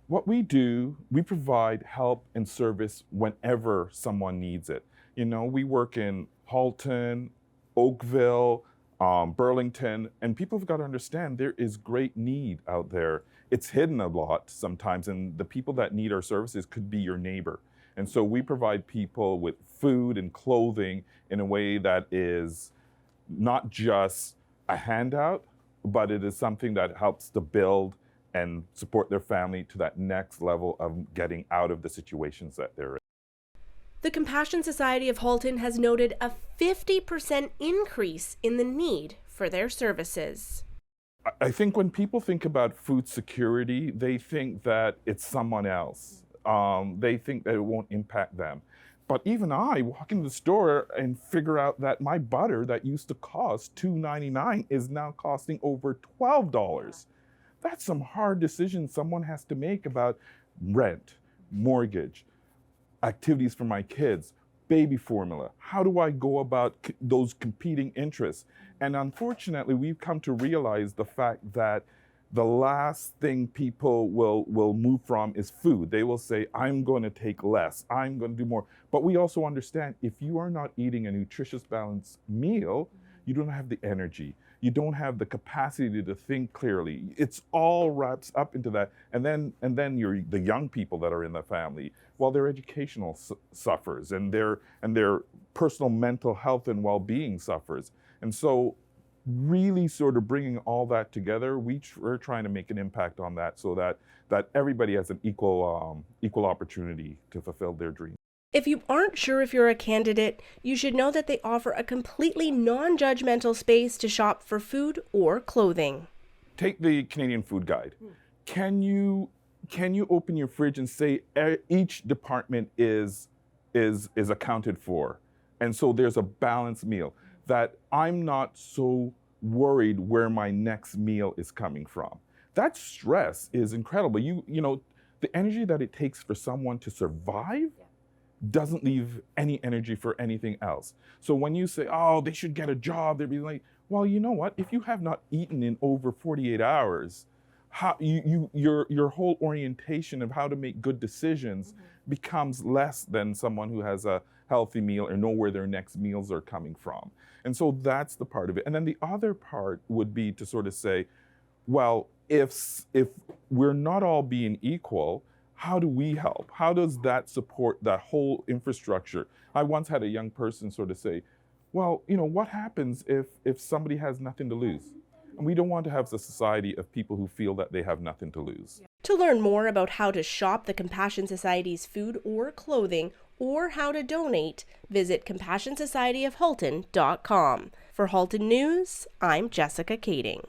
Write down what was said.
What we do, we provide help and service whenever someone needs it. We work in Halton, Oakville, Burlington, and people have got to understand there is great need out there. It's hidden a lot sometimes, and the people that need our services could be your neighbor. And so we provide people with food and clothing in a way that is not just a handout, but it is something that helps to build and support their family to that next level of getting out of the situations that they're in. The Compassion Society of Halton has noted a 50% increase in the need for their services. I think when people think about food security, they think that it's someone else. They think that it won't impact them. But even I walk into the store and figure out that my butter that used to cost $2.99 is now costing over $12. That's some hard decisions someone has to make about rent, mortgage, activities for my kids, baby formula. How do I go about those competing interests? And unfortunately, we've come to realize the fact that the last thing people will move from is food. They will say, I'm going to take less, I'm going to do more. But we also understand if you are not eating a nutritious, balanced meal, you don't have the energy. You don't have the capacity to think clearly. It's all wraps up into that. And then you're the young people that are in the family, well, their educational suffers and their personal mental health and well-being suffers. And so really sort of bringing all that together, we're trying to make an impact on that so that everybody has an equal opportunity to fulfill their dreams. If you aren't sure if you're a candidate, you should know that they offer a completely non-judgmental space to shop for food or clothing. Take the Canadian Food Guide. Can you open your fridge and say each department is accounted for? And so there's a balanced meal that I'm not so worried where my next meal is coming from. That stress is incredible. You know, the energy that it takes for someone to survive doesn't leave any energy for anything else. So when you say, oh, they should get a job, they'd be like, well, you know what? If you have not eaten in over 48 hours, your whole orientation of how to make good decisions becomes less than someone who has a healthy meal or know where their next meals are coming from. And so that's the part of it. And then the other part would be to sort of say, well, if we're not all being equal, how do we help? How does that support that whole infrastructure? I once had a young person sort of say, well, you know, what happens if somebody has nothing to lose? And we don't want to have a society of people who feel that they have nothing to lose. To learn more about how to shop the Compassion Society's food or clothing, or how to donate, visit CompassionSocietyofHalton.com. For Halton News, I'm Jessica Kading.